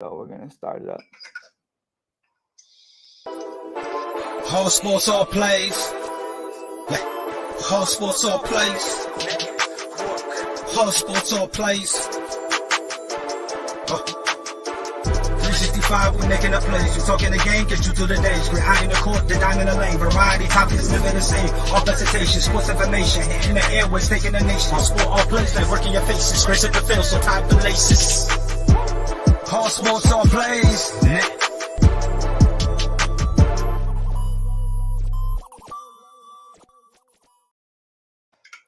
So we're gonna start it up. Whole sports all plays. Whole sports all plays. Whole sports all plays. 365, we making up plays. You talking the game, get you to the days. We're high in the court, the dime in the lane. Variety topics, living the same. All presentation, sports information. In the airways, taking the nation. All sport, all plays, like working your faces. Grace at the field, so tie the laces. Whole sports all plays.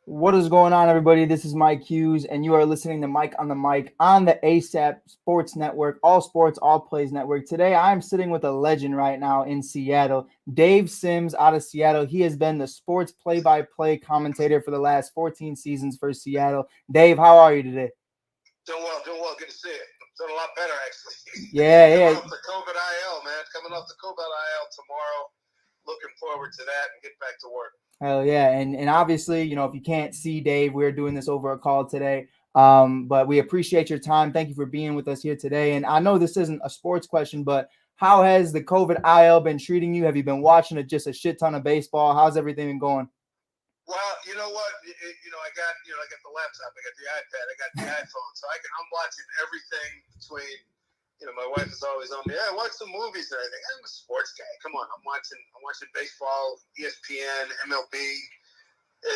What is going on, everybody? This is Mike Hughes, and you are listening to Mike on the Mic on the ASAP Sports Network, All Sports, All Plays Network. Today, I'm sitting with a legend right now in Seattle, Dave Sims out of Seattle. He has been the sports play-by-play commentator for the last 14 seasons for Seattle. Dave, how are you today? Doing well. Good to see it. Doing a lot better, actually. Yeah. Coming off the COVID IL, man. Coming off the COVID IL tomorrow. Looking forward to that and get back to work. Hell yeah. And obviously, you know, if you can't see Dave, we're doing this over a call today. But we appreciate your time. Thank you for being with us here today. And I know this isn't a sports question, but how has the COVID IL been treating you? Have you been watching just a shit ton of baseball? How's everything been going? Well, you know what? I got the laptop, I got the iPad, I got the iPhone, so I'm watching everything between. My wife is always on me. Yeah, watch some movies and everything. I'm a sports guy. Come on, I'm watching baseball, ESPN, MLB.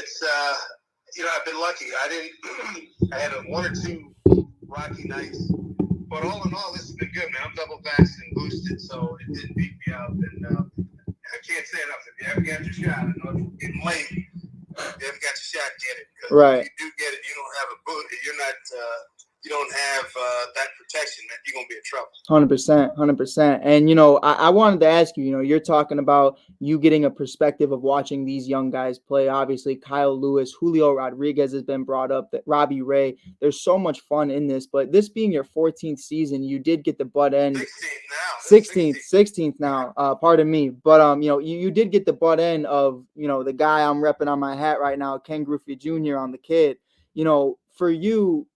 It's I've been lucky. I had one or two rocky nights, but all in all, this has been good, man. I'm double vaxxed and boosted, so it didn't beat me up. And I can't say enough. If you haven't got your shot, I know it's getting late. If you haven't got your shot, get it. Because right. If you do get it, you don't have a boot. You're not. You don't have that protection, that you're going to be in trouble. 100%. And, I wanted to ask you, you're talking about you getting a perspective of watching these young guys play. Obviously, Kyle Lewis, Julio Rodriguez has been brought up, that Robbie Ray. There's so much fun in this. But this being your 14th season, you did get the butt end. 16th now. Pardon me. But, you did get the butt end of, the guy I'm repping on my hat right now, Ken Griffey Jr. on the kid. For you,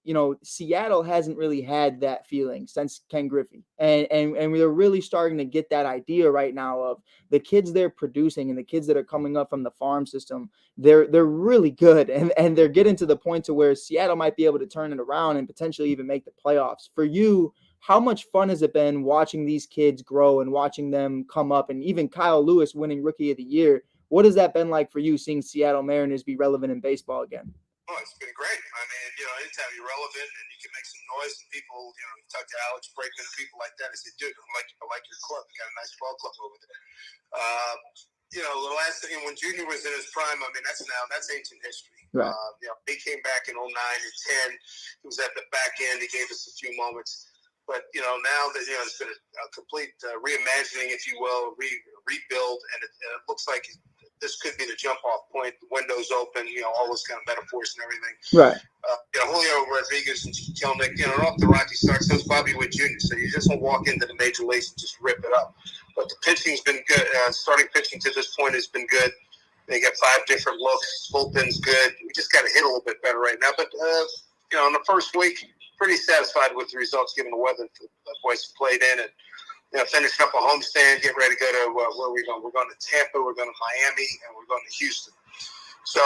Seattle hasn't really had that feeling since Ken Griffey. And we're really starting to get that idea right now of the kids they're producing and the kids that are coming up from the farm system. They're really good. And they're getting to the point to where Seattle might be able to turn it around and potentially even make the playoffs. For you, how much fun has it been watching these kids grow and watching them come up, and even Kyle Lewis winning Rookie of the Year? What has that been like for you, seeing Seattle Mariners be relevant in baseball again? Oh, it's been great. I mean, anytime you're relevant and you can make some noise and people, you talk to Alex Bregman and people like that, I say, dude, I like your club. You got a nice ball club over there. The last thing, when Junior was in his prime, I mean, that's ancient history. Right. He came back in 09 and 10. He was at the back end. He gave us a few moments. But, now that, it's been a complete reimagining, if you will, rebuild, and it looks like this could be the jump-off point, the windows open, all those kind of metaphors and everything. Right. Julio Rodriguez and Kelnick, off the rocky start, so is Bobby Witt Jr., so you just won't walk into the major leagues and just rip it up. But the pitching's been good. Starting pitching to this point has been good. They got 5 different looks. Bullpen's good. We just got to hit a little bit better right now. But, in the first week, pretty satisfied with the results given the weather the boys played in, and finishing up a homestand, getting ready to go to where are we going? We're going to Tampa, we're going to Miami, and we're going to Houston. So,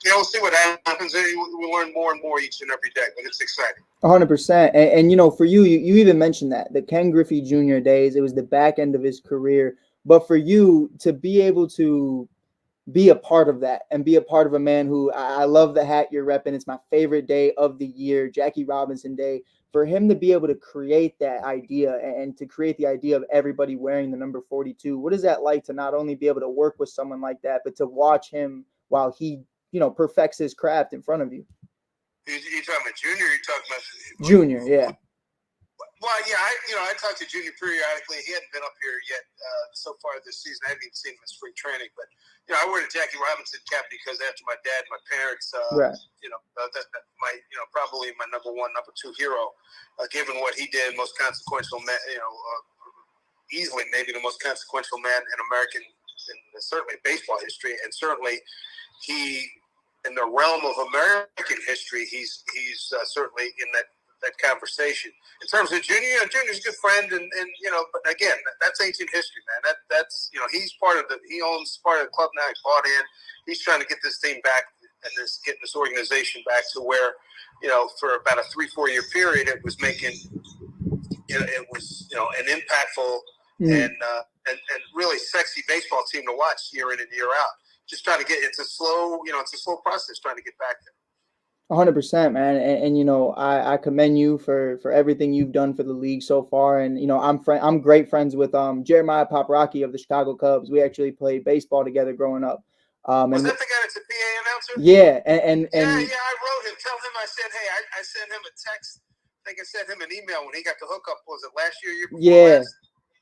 we'll see what happens. We learn more and more each and every day, but it's exciting. 100%. And for you even mentioned that the Ken Griffey Jr. days, it was the back end of his career. But for you to be able to be a part of that and be a part of a man who I love the hat you're repping. It's my favorite day of the year, Jackie Robinson Day. For him to be able to create that idea and to create the idea of everybody wearing the number 42, what is that like to not only be able to work with someone like that, but to watch him while he, perfects his craft in front of you? You talking about Junior? Or you talking about Junior? Yeah. Well, yeah, I talked to Junior periodically. He hadn't been up here yet so far this season. I haven't even seen him in spring training. But, I wear the Jackie Robinson cap because after my dad, my parents, right. That's my, probably my number 1, number 2 hero, given what he did, most consequential man, easily maybe the most consequential man in American, and certainly baseball history, and certainly he, in the realm of American history, he's certainly in that that conversation. In terms of Junior, Junior's a good friend, and but again, that's ancient history, man. That's he's he owns part of the club now. He bought in. He's trying to get this team back and getting this organization back to where, for about a 3-4 year period, it was making, it was an impactful and really sexy baseball team to watch year in and year out. Just trying to get it's a slow process trying to get back there. 100%, man. And I commend you for everything you've done for the league so far. And I'm great friends with Jeremiah Paparaki of the Chicago Cubs. We actually played baseball together growing up. Was that the guy that's a PA announcer? Yeah, and I wrote him. Tell him I said, hey, I sent him a text. I think I sent him an email when he got the hookup. Was it last year? Year before? Yeah. Last?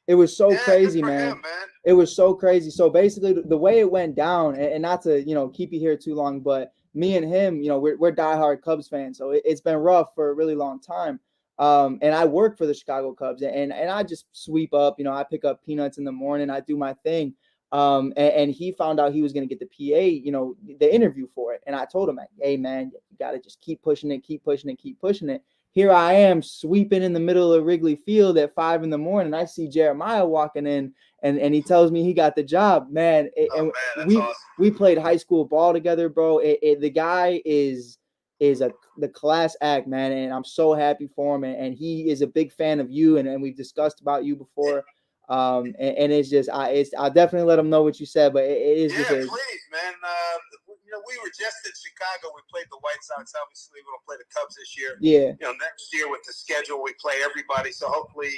It was so crazy, good for man. him, man. It was so crazy. So basically, the way it went down, and not to keep you here too long, but me and him, we're diehard Cubs fans, so it's been rough for a really long time. And I work for the Chicago Cubs, and I just sweep up. I pick up peanuts in the morning. I do my thing. And he found out he was going to get the PA, the interview for it. And I told him, hey, man, you got to just keep pushing it, keep pushing it, keep pushing it. Here I am sweeping in the middle of Wrigley Field at 5 a.m. I see Jeremiah walking in, and he tells me he got the job, man. Man, that's awesome. We played high school ball together, bro. The guy is the class act, man, and I'm so happy for him. And he is a big fan of you, and we've discussed about you before. And it's just I'll definitely let him know what you said, but it is just please, man. We were just in Chicago. We played the White Sox. Obviously, we don't play the Cubs this year. Yeah. Next year with the schedule, we play everybody. So hopefully,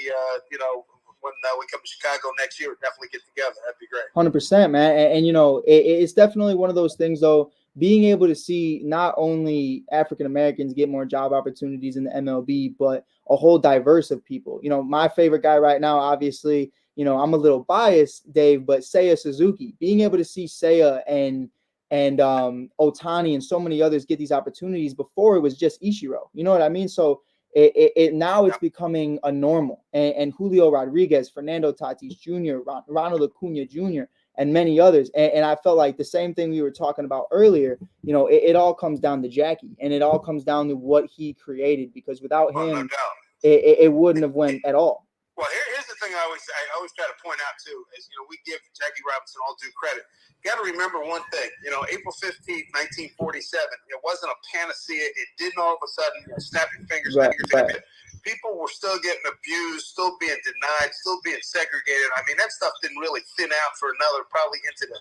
when we come to Chicago next year, we'll definitely get together. That'd be great. 100%, man. And it's definitely one of those things, though. Being able to see not only African Americans get more job opportunities in the MLB, but a whole diverse of people. My favorite guy right now, obviously, I'm a little biased, Dave, but Seiya Suzuki. Being able to see Seiya and Otani and so many others get these opportunities before it was just Ichiro. You know what I mean? So now it's becoming a normal. And Julio Rodriguez, Fernando Tatis Jr., Ronald Acuna Jr., and many others. And I felt like the same thing we were talking about earlier, it all comes down to Jackie, and it all comes down to what he created, because without him, no doubt. It wouldn't have went at all. Well, here's the thing I always try to point out, too, is, we give Jackie Robinson all due credit. You got to remember one thing, April 15th, 1947, it wasn't a panacea. It didn't all of a sudden snap your fingers. Right. People were still getting abused, still being denied, still being segregated. I mean, that stuff didn't really thin out for probably into the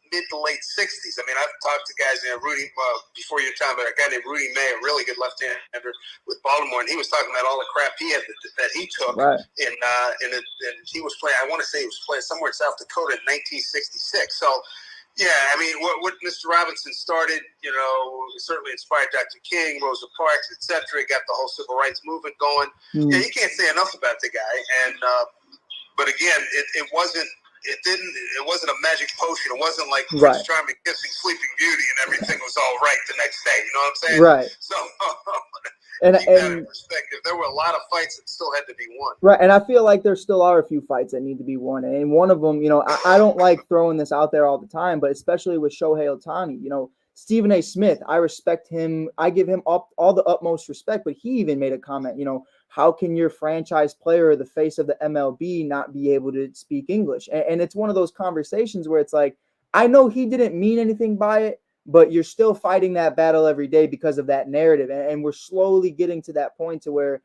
mid to late 60s. I mean, I've talked to guys, Rudy, before your time, but a guy named Rudy May, a really good left-hander with Baltimore, and he was talking about all the crap he had that he took. Right. And he was playing, I want to say he was playing somewhere in South Dakota in 1966. So, yeah, I mean, what Mr. Robinson started, certainly inspired Dr. King, Rosa Parks, etc. Got the whole civil rights movement going. Yeah, you can't say enough about the guy. And but again, it wasn't a magic potion. It wasn't like Prince Charming kissing Sleeping Beauty and everything was all right the next day. You know what I'm saying? Right. So and keep that in perspective. There were a lot of fights that still had to be won. Right, and I feel like there still are a few fights that need to be won. And one of them, I don't like throwing this out there all the time, but especially with Shohei Ohtani, Stephen A. Smith, I respect him. I give him all the utmost respect, but he even made a comment, how can your franchise player, the face of the MLB, not be able to speak English? And it's one of those conversations where it's like, I know he didn't mean anything by it, but you're still fighting that battle every day because of that narrative. And we're slowly getting to that point to where,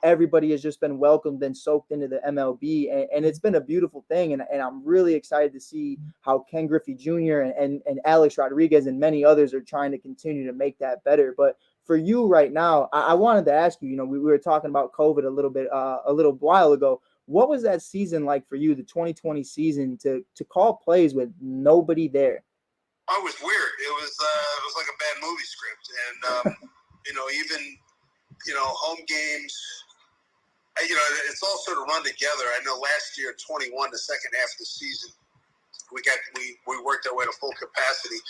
everybody has just been welcomed and soaked into the MLB. And it's been a beautiful thing. And I'm really excited to see how Ken Griffey Jr. and Alex Rodriguez and many others are trying to continue to make that better. But for you right now, I wanted to ask you, we were talking about COVID a little while ago. What was that season like for you, the 2020 season, to call plays with nobody there? Oh, it was weird. It was like a bad movie script. And, even, home games, it's all sort of run together. I know last year, 21, the second half of the season, we worked our way to full capacity.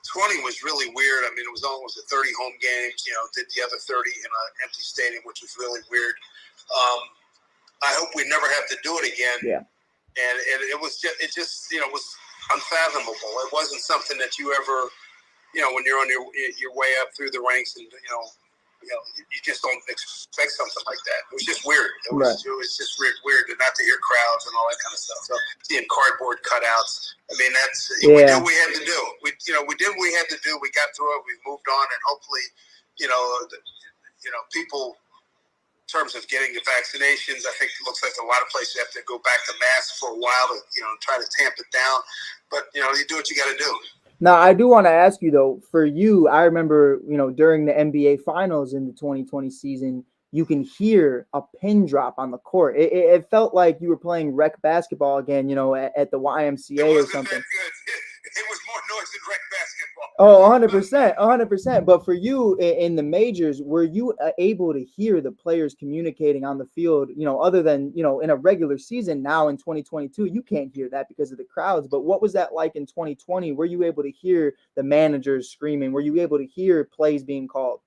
20 was really weird. I mean, it was almost 30 home games, did the other 30 in an empty stadium, which was really weird. I hope we never have to do it again. Yeah. And it was just, was unfathomable. It wasn't something that you ever, when you're on your way up through the ranks and, you just don't expect something like that. It was just weird. It Right. was just weird not to hear crowds and all that kind of stuff. So seeing cardboard cutouts. I mean, we did what we had to do. We did what we had to do. We got through it. We moved on, and hopefully, people. In terms of getting the vaccinations, I think it looks like a lot of places have to go back to masks for a while to try to tamp it down. But you do what you got to do. Now, I do want to ask you though, for you, I remember, during the NBA Finals in the 2020 season, you can hear a pin drop on the court. It felt like you were playing rec basketball again, at the YMCA or something. It was more noise than rec basketball. Oh, 100%, 100%. But for you in the majors, were you able to hear the players communicating on the field, other than, in a regular season now in 2022, you can't hear that because of the crowds. But what was that like in 2020? Were you able to hear the managers screaming? Were you able to hear plays being called?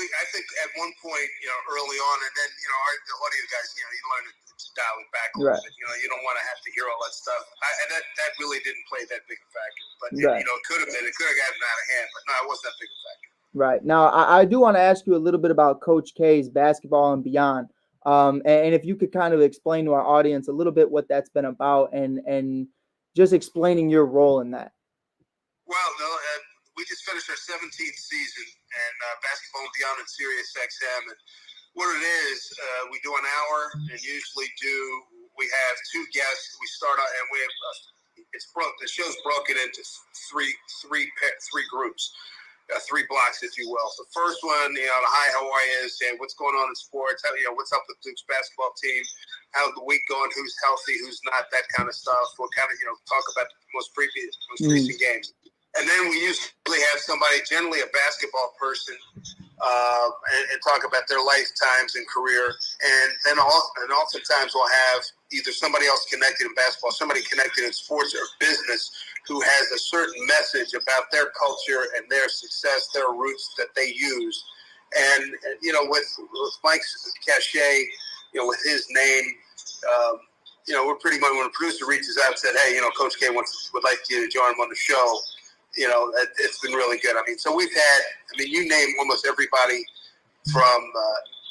I think at one point, early on, and then, the audio guys, you learn to dial it back a little bit. You don't want to have to hear all that stuff. And that really didn't play that big a factor. But, it could have been. It could have gotten out of hand. But, no, it wasn't that big a factor. Right. Now, I do want to ask you a little bit about Coach K's basketball and beyond. And if you could kind of explain to our audience a little bit what that's been about and just explaining your role in that. Well, we just finished our 17th season and Basketball and Beyond on Sirius XM. And what it is, we do an hour and usually we have two guests. We start out and we have the show's broken into three groups. 3 blocks, if you will. So first one, the hi, how are you? Say what's going on in sports? What's up with Duke's basketball team? How's the week going? Who's healthy? Who's not? That kind of stuff. We'll kind of talk about the most recent games. And then we usually have somebody, generally a basketball person, and talk about their lifetimes and career. And then oftentimes we'll have either somebody else connected in basketball, somebody connected in sports or business who has a certain message about their culture and their success, their roots that they use. And with Mike's cachet, with his name, we're pretty much, when a producer reaches out and said, hey, Coach K would like you to join him on the show, it's been really good. I mean, so we've had, you name almost everybody from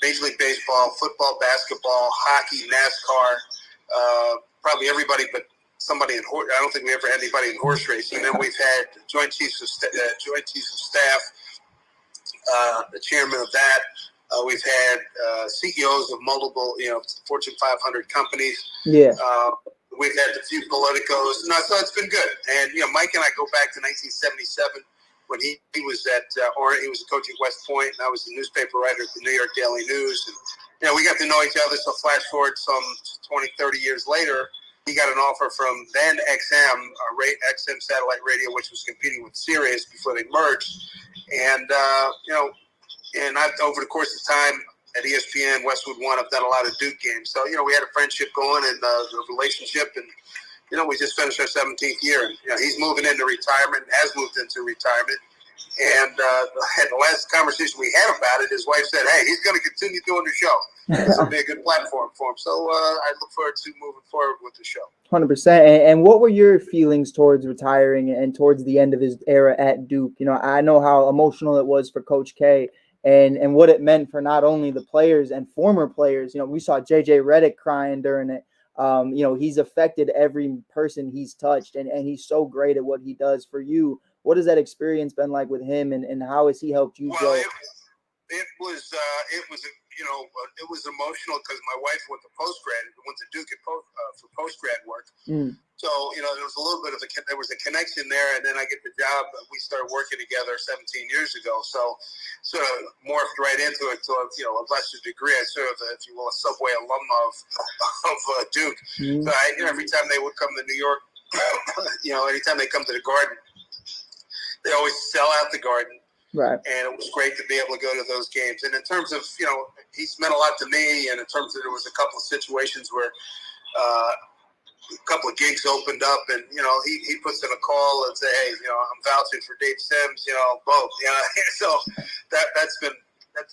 Major League Baseball, football, basketball, hockey, NASCAR, probably everybody but somebody in horse. I don't think we ever had anybody in horse racing. And then we've had joint chiefs of staff, the chairman of that. We've had CEOs of multiple, Fortune 500 companies. Yeah. We've had a few politicos. No, so it's been good. And Mike and I go back to 1977 when he was at he was a coach at West Point, and I was a newspaper writer at the New York Daily News. And we got to know each other. So flash forward some 20, 30 years later. He got an offer from then XM, XM satellite radio, which was competing with Sirius before they merged. And, and I've, over the course of time at ESPN, Westwood One, I've done a lot of Duke games. So, we had a friendship going and a relationship. And, we just finished our 17th year. And, he's moving into retirement, has moved into retirement. And the last conversation we had about it, his wife said, hey, he's going to continue doing the show. This will be a good platform for him. So I look forward to moving forward with the show. 100%. And what were your feelings towards retiring and towards the end of his era at Duke? I know how emotional it was for Coach K and what it meant for not only the players and former players. We saw JJ Redick crying during it. He's affected every person he's touched, and he's so great at what he does. For you, what has that experience been like with him, and how has he helped you grow? It was emotional because my wife went to Duke for post-grad work. So, there was a little bit of there was a connection there, and then I get the job. We started working together 17 years ago. So, sort of morphed right into it to a lesser degree. I sort of, if you will, a Subway alum of Duke. So, every time they would come to New York, anytime they come to the Garden, they always sell out the Garden. Right. And it was great to be able to go to those games. And in terms of, he's meant a lot to me. And in terms of, there was a couple of situations where a couple of gigs opened up, and he puts in a call and say, hey, I'm vouching for Dave Sims, both. So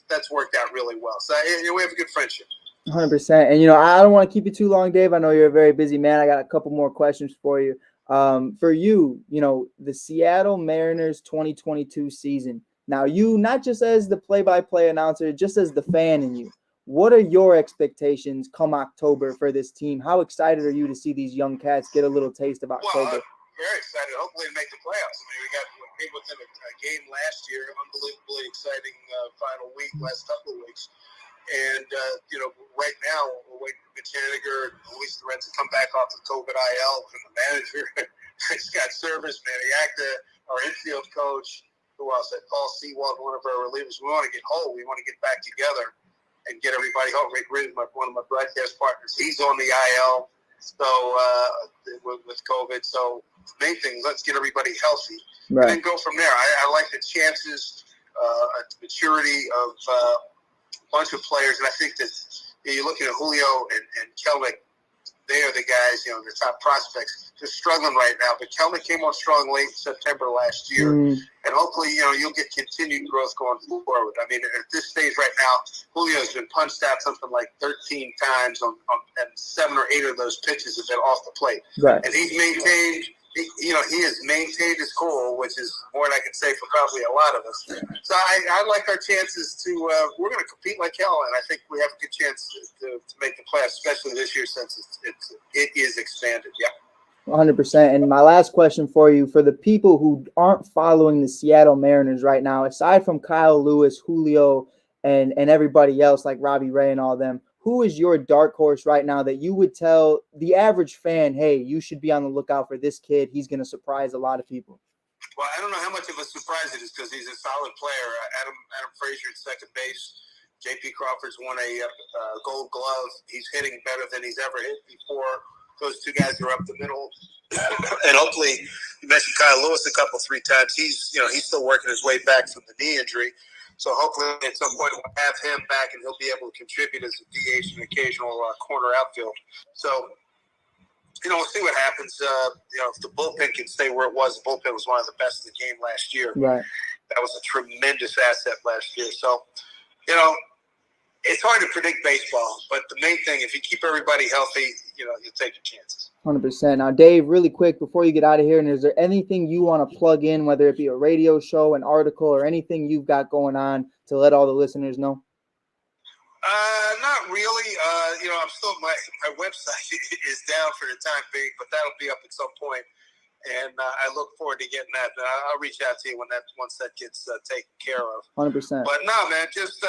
that's worked out really well. So we have a good friendship. 100%. And I don't want to keep you too long, Dave. I know you're a very busy man. I got a couple more questions for you. For you, the Seattle Mariners 2022 season, Now, you, not just as the play-by-play announcer, just as the fan in you, what are your expectations come October for this team? How excited are you to see these young cats get a little taste of October? Very excited. Hopefully to make the playoffs. I mean, we got made within a game last year. Unbelievably exciting final week, last couple of weeks. And, right now, we're waiting for Mitch Haniger and Luis Lorenz to come back off the COVID IL. And the manager, Scott Service, Manny Acta, our infield coach, who else? Paul Sewald, one of our relievers. We want to get whole. We want to get back together and get everybody home. Rick Ridge, one of my broadcast partners, he's on the IL. So with COVID. So the main thing, let's get everybody healthy. Right. And then go from there. I like the chances, maturity of a bunch of players. And I think that you're looking at Julio and Kelnick. They are the guys, the top prospects. They're struggling right now. But Kelnick came on strong late September last year. And hopefully, you'll get continued growth going forward. I mean, at this stage right now, Julio's been punched out something like 13 times and 7 or 8 of those pitches have been off the plate. Right. And he's maintained – he has maintained his cool, which is more than I can say for probably a lot of us. So I like our chances to we're going to compete like hell, and I think we have a good chance to make the playoffs, especially this year since it is expanded. Yeah. 100%. And my last question for you, for the people who aren't following the Seattle Mariners right now, aside from Kyle Lewis, Julio, and everybody else like Robbie Ray and all them, who is your dark horse right now that you would tell the average fan, hey, you should be on the lookout for this kid. He's going to surprise a lot of people. Well, I don't know how much of a surprise it is because he's a solid player. Adam Frazier at second base. J.P. Crawford's won a Gold Glove. He's hitting better than he's ever hit before. Those two guys are up the middle. And hopefully, you mentioned Kyle Lewis a couple, 3 times. He's still working his way back from the knee injury. So hopefully at some point we'll have him back and he'll be able to contribute as a DH and occasional corner outfield. So, we'll see what happens. If the bullpen can stay where it was, the bullpen was one of the best in the game last year. Right. That was a tremendous asset last year. So, it's hard to predict baseball, but the main thing, if you keep everybody healthy, you take your chances. 100%. Now, Dave, really quick before you get out of here, and is there anything you want to plug in, whether it be a radio show, an article, or anything you've got going on to let all the listeners know? Not really. I'm still my website is down for the time being, but that'll be up at some point, and I look forward to getting that. I'll reach out to you once that gets taken care of. 100%. But no, man, just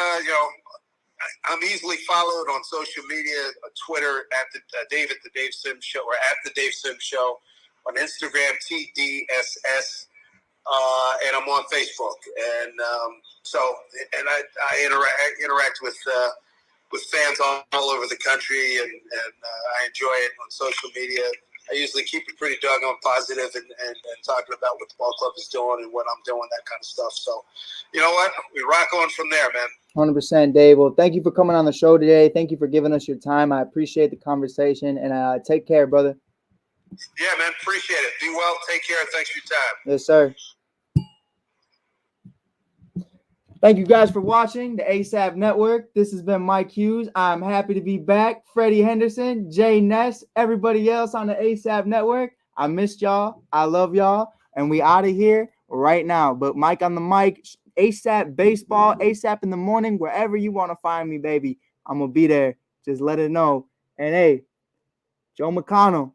I'm easily followed on social media, Twitter at the Dave Sims Show, or at the Dave Sims Show, on Instagram TDSS, and I'm on Facebook, and I interact with fans all over the country, and I enjoy it on social media. I usually keep it pretty doggone positive and talking about what the ball club is doing and what I'm doing, that kind of stuff. So, you know what? We rock on from there, man. 100%, Dave. Well, thank you for coming on the show today. Thank you for giving us your time. I appreciate the conversation, and take care, brother. Yeah, man. Appreciate it. Be well. Take care. Thanks for your time. Yes, sir. Thank you guys for watching the ASAP Network. This has been Mike Hughes. I'm happy to be back. Freddie Henderson, Jay Ness, everybody else on the ASAP Network. I missed y'all. I love y'all. And we out of here right now. But Mike on the mic, ASAP Baseball, ASAP in the morning, wherever you want to find me, baby. I'm going to be there. Just let it know. And hey, Joe McConnell,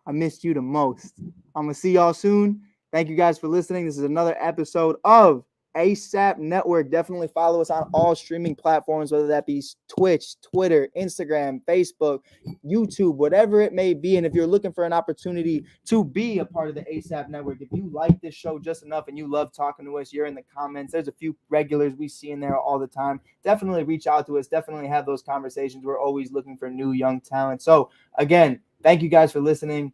I missed you the most. I'm going to see y'all soon. Thank you guys for listening. This is another episode of ASAP Network. Definitely follow us on all streaming platforms, whether that be Twitch, Twitter, Instagram, Facebook, YouTube, whatever it may be. And if you're looking for an opportunity to be a part of the ASAP Network, if you like this show just enough and you love talking to us, you're in the comments. There's a few regulars we see in there all the time. Definitely reach out to us. Definitely have those conversations. We're always looking for new young talent. So again, thank you guys for listening.